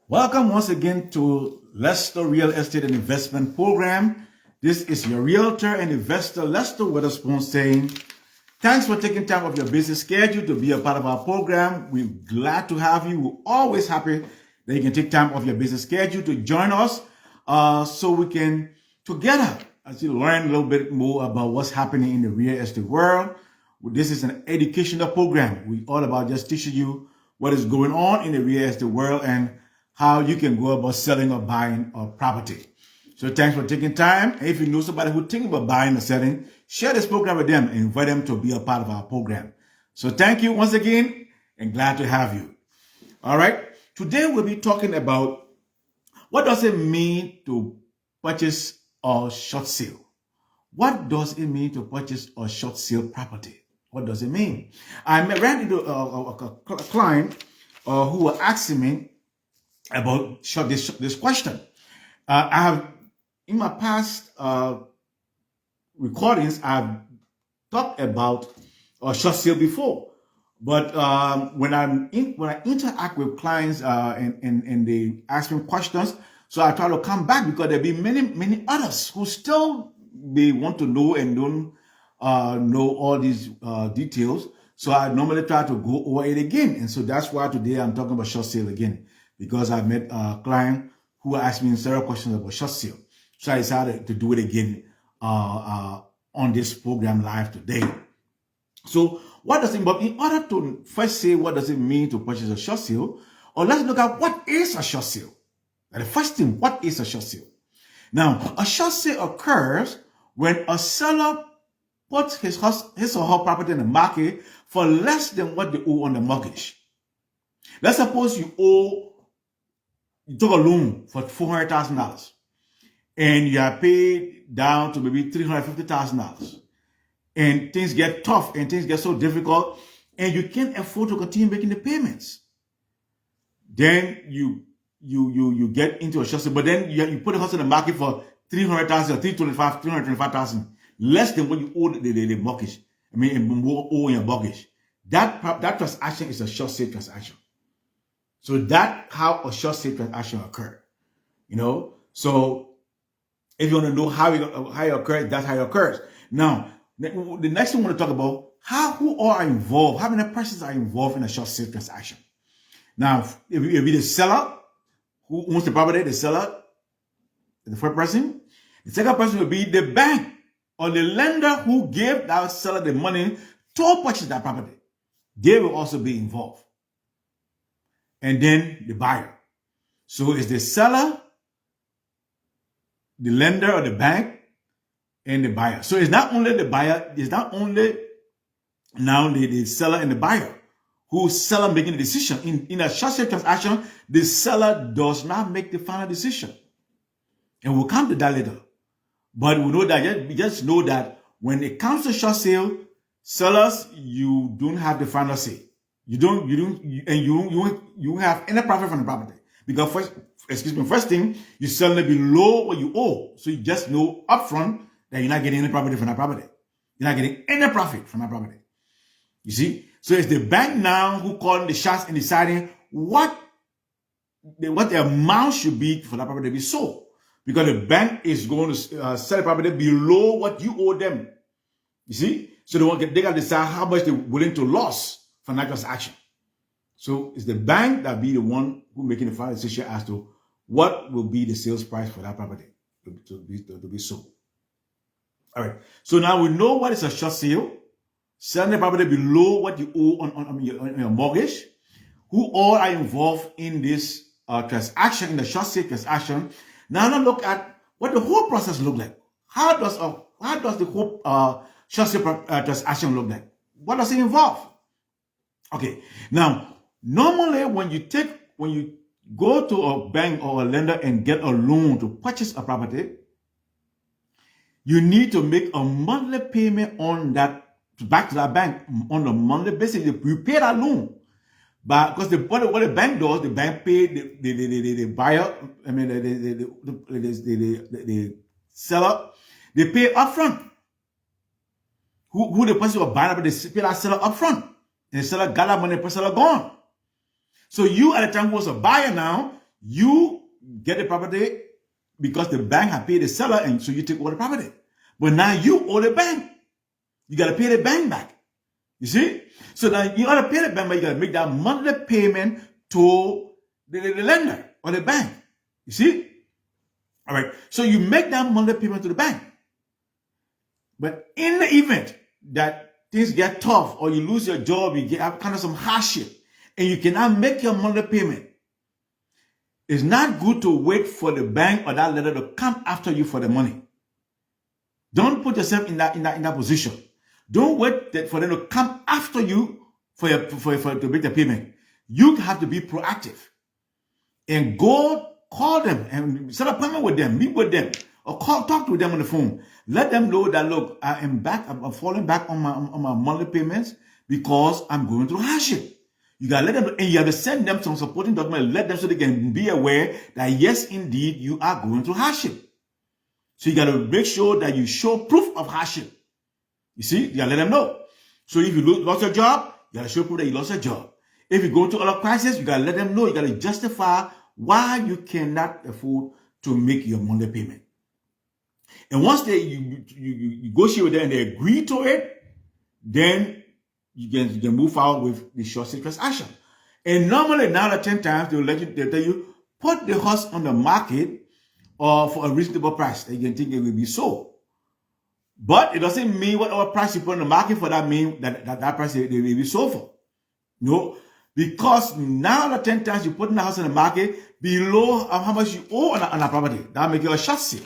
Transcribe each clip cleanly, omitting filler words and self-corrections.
Welcome once again to Lester Real Estate and Investment Program. This is your realtor and investor, Lester Witherspoon, saying, thanks for taking time off your busy schedule to be a part of our program. We're glad to have you. We're always happy that you can take time off your busy schedule to join us so we can together actually learn a little bit more about what's happening in the real estate world. This is an educational program. We're all about just teaching you what is going on in the real estate world and how you can go about selling or buying a property. So thanks for taking time. And if you know somebody who's thinking about buying or selling, share this program with them and invite them to be a part of our program. So thank you once again and glad to have you. All right. Today we'll be talking about what does it mean to purchase a short sale? What does it mean to purchase a short sale property? What does it mean? I ran into a client who was asking me about this question. I have, in my past recordings, I've talked about a short sale before, but when I interact with clients and they ask me questions, so I try to come back because there'll be many others who still they want to know and don't know all these details. So I normally try to go over it again, and so that's why today I'm talking about short sale again, because I met a client who asked me several questions about short sale. So I decided to do it again on this program live today. So what does it mean? In order to first say what does it mean to purchase a short sale, or let's look at what is a short sale. And the first thing, what is a short sale? Now, a short sale occurs when a seller puts his or her property in the market for less than what they owe on the mortgage. Let's suppose you took a loan for $400,000 and you are paid down to maybe $350,000, and things get tough and things get so difficult and you can't afford to continue making the payments. Then you get into a short sale, but then you put the house in the market for $300,000, $325,000, less than what you owe the mortgage. I mean, more owe your mortgage. That transaction is a short sale transaction. So that's how a short sale transaction occurs. So if you want to know how it occurs, that's how it occurs. Now, the next thing we want to talk about, who are involved, how many persons are involved in a short sale transaction. Now, if it be the seller who owns the property, the seller, the first person. The second person will be the bank or the lender who gave that seller the money to purchase that property. They will also be involved. And then the buyer. So it's the seller, the lender or the bank, and the buyer. So it's not only the buyer, it's not only now the seller and the buyer who's seller making the decision. In a short sale transaction, the seller does not make the final decision. And we'll come to that later. But we know that, we just know that when it comes to short sale, sellers, you don't have the final say. You don't have any profit from the property. Because first thing, you're selling it below what you owe. So you just know upfront that you're not getting any profit from that property. You're not getting any profit from that property. You see? So it's the bank now who calling the shots and deciding what the amount should be for that property to be sold. Because the bank is going to sell the property below what you owe them. You see? So they got to decide how much they're willing to lose from that transaction. So it's the bank that be the one who making the final decision as to what will be the sales price for that property to be sold. All right. So now we know what is a short sale. Selling the property below what you owe on your mortgage. Who all are involved in this transaction, in the short sale transaction. Now let's look at what the whole process look like. How does the whole short sale transaction look like? What does it involve? Okay. Now, normally when you go to a bank or a lender and get a loan to purchase a property, you need to make a monthly payment on that, back to that bank on a monthly basis. You pay that loan. But because what the bank does, the bank pay the buyer, I mean the seller, they pay upfront. Who the person who buying up, they pay that seller upfront. And the seller got that money, the seller gone. So you at the time who was a buyer now, You get the property because the bank had paid the seller, and so you take over the property. But now you owe the bank. You got to pay the bank back. You see? So now you got to pay the bank, but you got to make that monthly payment to the lender or the bank. You see? All right. So you make that monthly payment to the bank. But in the event that things get tough or you lose your job, you get kind of some hardship, and you cannot make your monthly payment, it's not good to wait for the bank or that lender to come after you for the money. Don't put yourself in that position. Don't wait for them to come after you to make the payment. You have to be proactive and go call them and set an appointment with them, meet with them, or talk to them on the phone. Let them know that, look, I'm falling back on my monthly payments because I'm going through hardship. You gotta let them know, and you have to send them some supporting document. Let them so they can be aware that yes, indeed, you are going through hardship. So you gotta make sure that you show proof of hardship. You see, you gotta let them know. So if you lost your job, you gotta show proof that you lost your job. If you go to other crisis, you gotta let them know. You gotta justify why you cannot afford to make your monthly payment. And once you negotiate with them and they agree to it, then you can move forward with the short sale transaction. And normally 9 out of 10 times they'll tell you put the house on the market for a reasonable price that you can think it will be sold. But it doesn't mean whatever price you put on the market for that mean that price they will be sold for. No, because 9 out of 10 times you put in the house on the market below how much you owe on a property. That'll make it a short sale.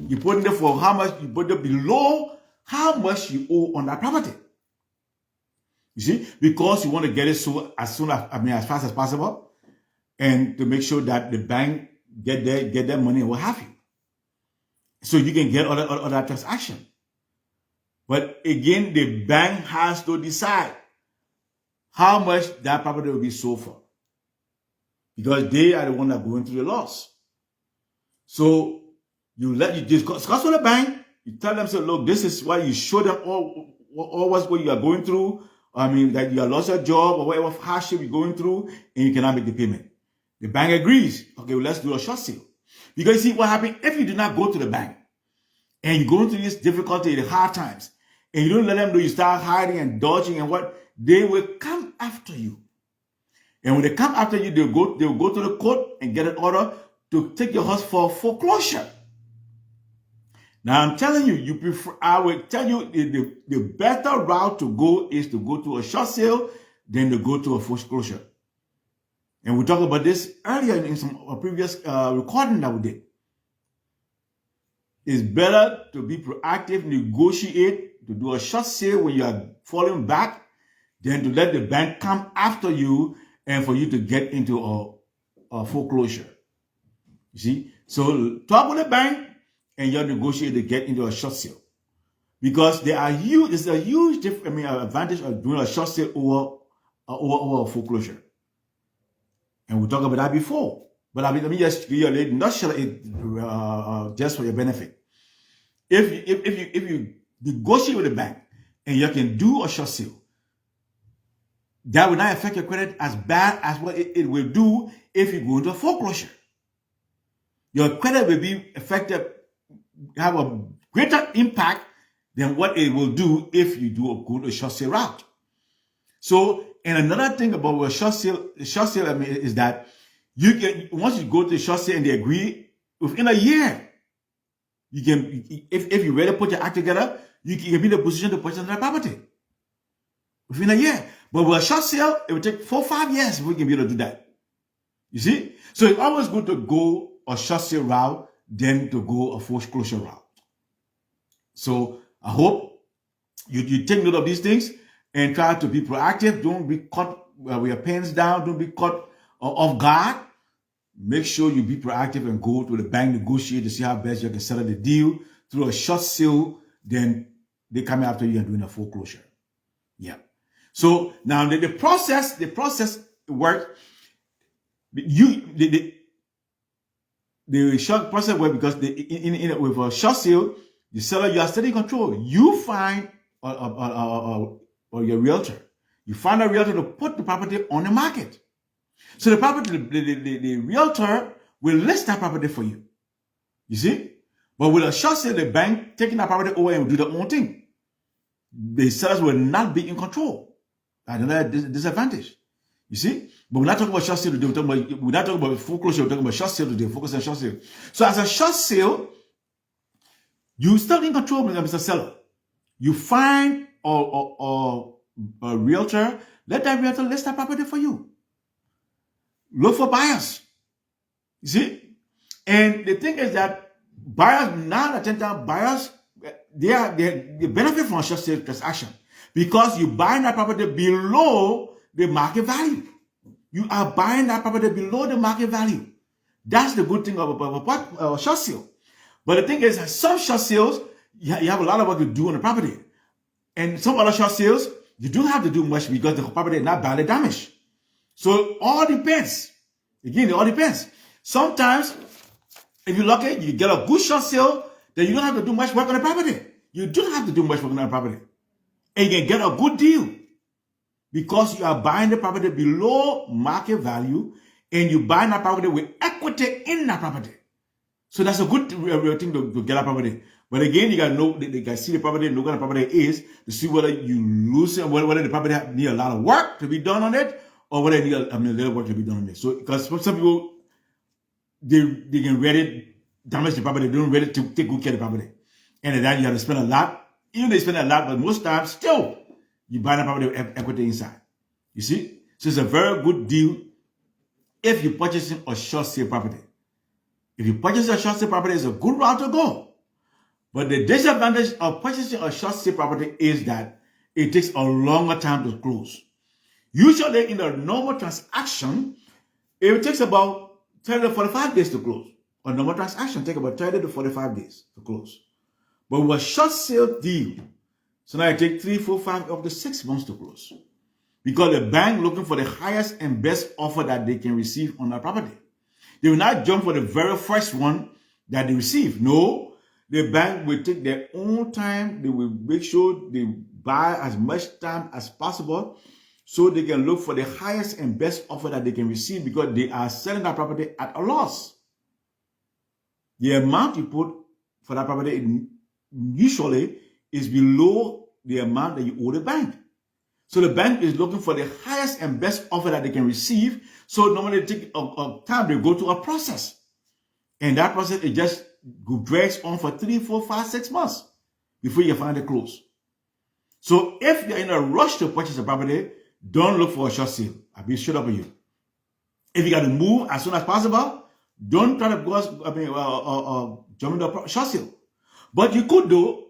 You put in there for how much, you put it below how much you owe on that property. You see, because you want to get it as fast as possible, and to make sure that the bank get their money and what have you, so you can get other transaction. But again, the bank has to decide how much that property will be sold for, because they are the one that are going through the loss. So you discuss with the bank. You tell them, so look, this is why you show them all what you are going through. That you have lost your job or whatever hardship you're going through, and you cannot make the payment. The bank agrees. Okay, well, let's do a short sale. Because you see what happens if you do not go to the bank and you go through this difficulty, the hard times, and you don't let them know, you start hiding and dodging and what, they will come after you. And when they come after you, they'll go to the court and get an order to take your house for foreclosure. Now I'm telling you, I will tell you the better route to go is to go to a short sale than to go to a foreclosure. And we talked about this earlier in some previous recording that we did. It's better to be proactive, negotiate, to do a short sale when you are falling back, than to let the bank come after you and for you to get into a foreclosure. You see? So talk with the bank, and you'll negotiate to get into a short sale, because there's a huge advantage of doing a short sale over a foreclosure. And we talked about that before. But let me just give you a little nutshell just for your benefit. If you negotiate with the bank and you can do a short sale, that will not affect your credit as bad as what it will do if you go into a foreclosure. Your credit will be affected, have a greater impact than what it will do if you do a short sale route. So, and another thing about a short sale is that you can, once you go to the short sale and they agree, within a year, you can, if you really put your act together, you can be in a position to purchase another property within a year. But with a short sale, it will take 4 or 5 years before we can be able to do that. You see? So it's always good to go a short sale route than to go a foreclosure route. So I hope you take note of these things and try to be proactive. Don't be caught with your pants down. Don't be caught off guard. Make sure you be proactive and go to the bank, negotiate to see how best you can settle the deal through a short sale. Then they come after you and doing a foreclosure. Yeah. So now the process works. The short process works because with a short sale, the seller, you are still in control. You find or your realtor. You find a realtor to put the property on the market. So the property, the realtor will list that property for you. You see? But with a short sale, the bank taking that property over and will do their own thing. The sellers will not be in control. Another disadvantage. You see? But we're not talking about short sale today. We're not talking about foreclosure. We're talking about short sale today. Focus on short sale. So as a short sale, you still in control, Mr. Seller. You find a realtor, let that realtor list that property for you. Look for buyers. You see? And the thing is that buyers, 9 out of 10 times, buyers, they benefit from a short sale transaction because you buying that property below the market value. You are buying that property below the market value. That's the good thing of a short sale. But the thing is, some short sales, you have a lot of work to do on the property. And some other short sales, you don't have to do much because the property is not badly damaged. So it all depends. Again, it all depends. Sometimes, if you're lucky, you get a good short sale, then you don't have to do much work on the property. You don't have to do much work on the property. And you can get a good deal because you are buying the property below market value and you buy that property with equity in that property. So that's a good thing to get a property. But again, you got to know, they got to see the property, know what the property is, to see whether you lose it, whether the property need a lot of work to be done on it, or whether it need a little work to be done on it. So, because some people, they can ready damage the property, they don't ready to take good care of the property. And then you have to spend a lot. Even they spend a lot, but most times, still, you buy the property with equity inside. You see? So it's a very good deal if you're purchasing a short sale property. If you purchase a short sale property, it's a good route to go. But the disadvantage of purchasing a short sale property is that it takes a longer time to close. Usually in a normal transaction, it takes about 30 to 45 days to close. A normal transaction takes about 30 to 45 days to close. But with a short sale deal, so now it takes 3, 4, 5 up to 6 months to close. Because the bank looking for the highest and best offer that they can receive on that property. They will not jump for the very first one that they receive. No, the bank will take their own time. They will make sure they buy as much time as possible so they can look for the highest and best offer that they can receive because they are selling that property at a loss. The amount you put for that property usually is below the amount that you owe the bank. So the bank is looking for the highest and best offer that they can receive. So normally they take a time, they go to a process. And that process, it just drags on for 3, 4, 5, 6 months before you find a close. So if you're in a rush to purchase a property, don't look for a short sale. I'll be straight up with you. If you got to move as soon as possible, don't try to go, jump into a short sale. But you could do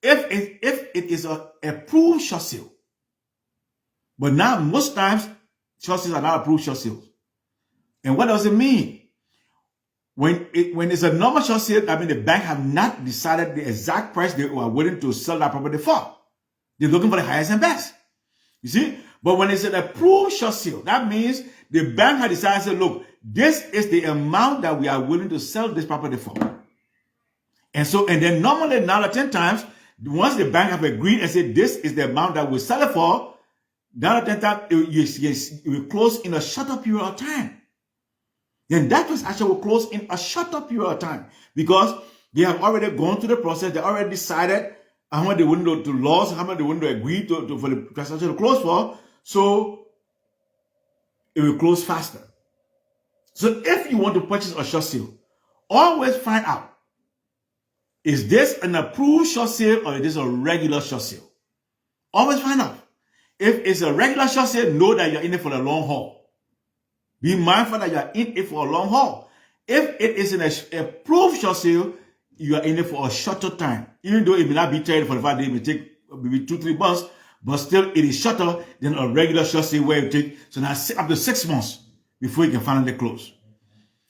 if it is an approved short sale. But now, most times, short sales are not approved short sales. And what does it mean? When it's a normal short sale, I mean, the bank have not decided the exact price they are willing to sell that property for. They're looking for the highest and best. You see? But when it's an approved short sale, that means the bank has decided to say, look, this is the amount that we are willing to sell this property for. And then normally, 9 out of 10 times, once the bank have agreed and said, this is the amount that we'll sell it for, 9 out of 10 times, it will close in a shorter period of time. Then that transaction will close in a shorter period of time because they have already gone through the process. They already decided how much they want to lose, how much they want to agree for the transaction to close for. So it will close faster. So if you want to purchase a short sale, always find out, is this an approved short sale or is this a regular short sale? Always find out. If it's a regular short sale, know that you're in it for the long haul. Be mindful that you're in it for a long haul. If it is an approved short sale, you are in it for a shorter time. Even though it may not be 30 to 45 days, it may take maybe 2, 3 months, but still it is shorter than a regular short sale where it takes so now up to 6 months before you can finally close.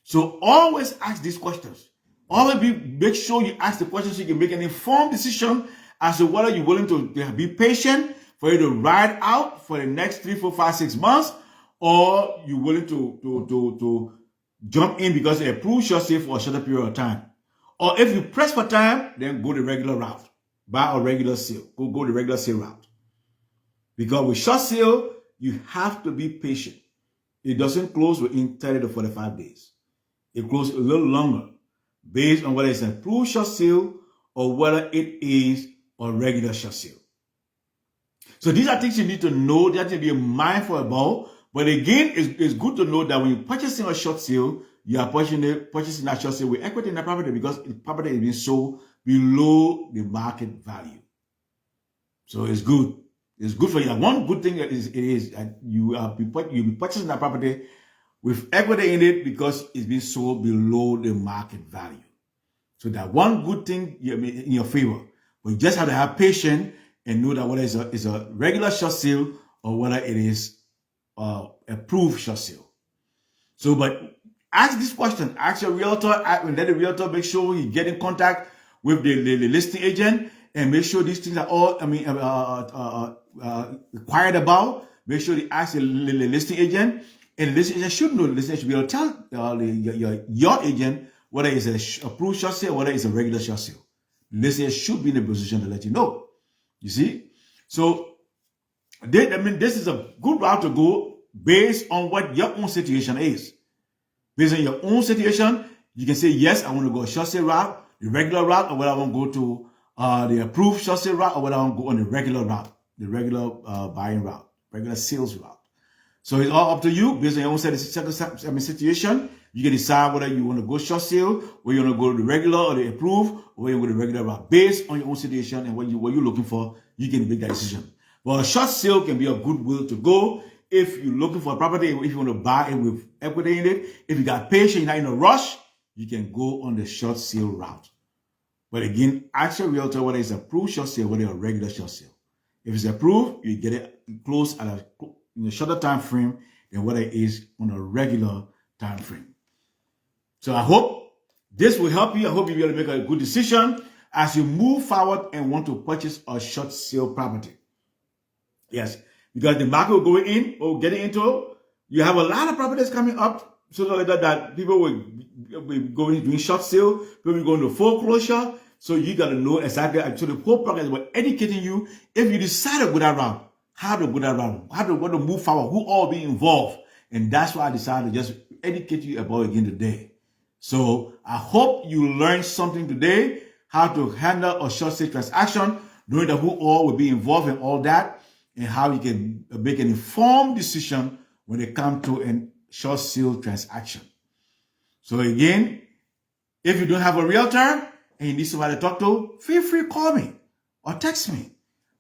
So always ask these questions. Always make sure you ask the questions so you can make an informed decision as to whether you're willing to be patient for you to ride out for the next 3, 4, 5, 6 months, or you're willing to jump in because it's approved short sale for a shorter period of time. Or if you press for time, then go the regular route. Buy a regular sale. Go the regular sale route. Because with short sale, you have to be patient. it doesn't close within 30 to 45 days. It closes a little longer based on whether it's an approved short sale or whether it is a regular short sale. So these are things you need to know, that you need to be mindful about. But again, it's good to know that when you're purchasing a short sale, you are purchasing that short sale with equity in the property because the property is being sold below the market value. So it's good. It's good for you. One good thing is that you'll be purchasing that property with equity in it because it's being sold below the market value. So that one good thing in your favor. But you just have to have patience and know that whether it's a regular short sale or whether it is approved short sale. So, but ask this question. Ask your realtor, and let the realtor make sure you get in contact with the listing agent and make sure these things are all, required about. Make sure they ask the listing agent, and the listing agent should know. The listing agent should be able to tell your agent whether it's an approved short sale or whether it's a regular short sale. The listing agent should be in a position to let you know. You see? So, this is a good route to go based on what your own situation is. Based on your own situation, you can say, yes, I want to go a short sale route, the regular route, or whether I want to go to the approved short sale route, or whether I want to go on the regular route, the regular buying route, regular sales route. So it's all up to you. Based on your own situation, you can decide whether you want to go short sale, or you want to go to the regular or the approved, or you want to go to the regular route. Based on your own situation and what you're looking for, you can make that decision. But a short sale can be a good way to go if you're looking for a property, if you want to buy it with equity in it. If you got patience, you're not in a rush, you can go on the short sale route. But again, ask your realtor whether it's approved short sale, whether it's a regular short sale. If it's approved, you get it closed at a shorter time frame than whether it is on a regular time frame. So I hope this will help you. I hope you'll be able to make a good decision as you move forward and want to purchase a short sale property. Yes, because the market will go in or getting into, you have a lot of properties coming up so that people will be going doing short sale, people will go into foreclosure. So you got to know exactly. So the whole program is about educating you. If you decide to go that route, how to go that route, how to move forward, who all be involved. And that's why I decided to just educate you about it again today. So I hope you learned something today, how to handle a short sale transaction, knowing that who all will be involved in all that, and how you can make an informed decision when it comes to a short sale transaction. So again, if you don't have a realtor and you need somebody to talk to, feel free to call me or text me.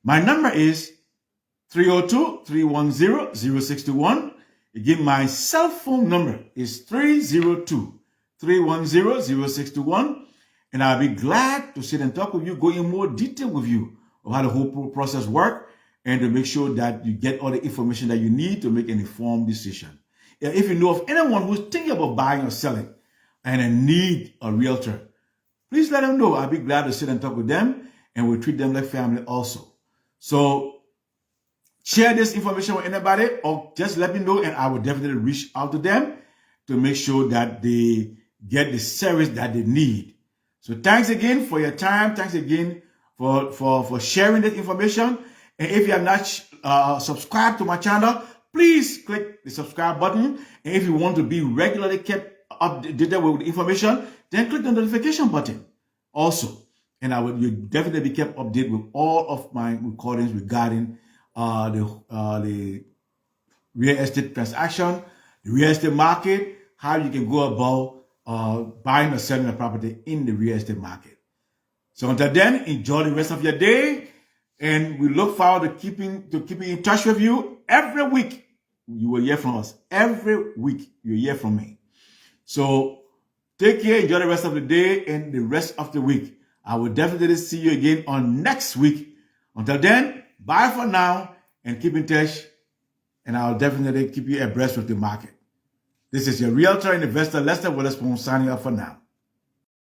My number is 302-310-0621. Again, my cell phone number is 302-310-0621. And I'll be glad to sit and talk with you, go in more detail with you of how the whole process works, and to make sure that you get all the information that you need to make an informed decision. If you know of anyone who's thinking about buying or selling and need a realtor, please let them know. I'll be glad to sit and talk with them, and we'll treat them like family also. So share this information with anybody, or just let me know, and I will definitely reach out to them to make sure that they get the service that they need. So thanks again for your time. Thanks again for sharing this information. And if you have not subscribed to my channel, please click the subscribe button. And if you want to be regularly kept updated with the information, then click the notification button also. And you'll definitely be kept updated with all of my recordings regarding the real estate transaction, the real estate market, how you can go about buying or selling a property in the real estate market. So until then, enjoy the rest of your day. And we look forward to keeping in touch with you every week. You will hear from us. Every week you'll hear from me. So take care, enjoy the rest of the day and the rest of the week. I will definitely see you again on next week. Until then, bye for now and keep in touch. And I'll definitely keep you abreast with the market. This is your realtor and investor, Lester Witherspoon, signing up for now.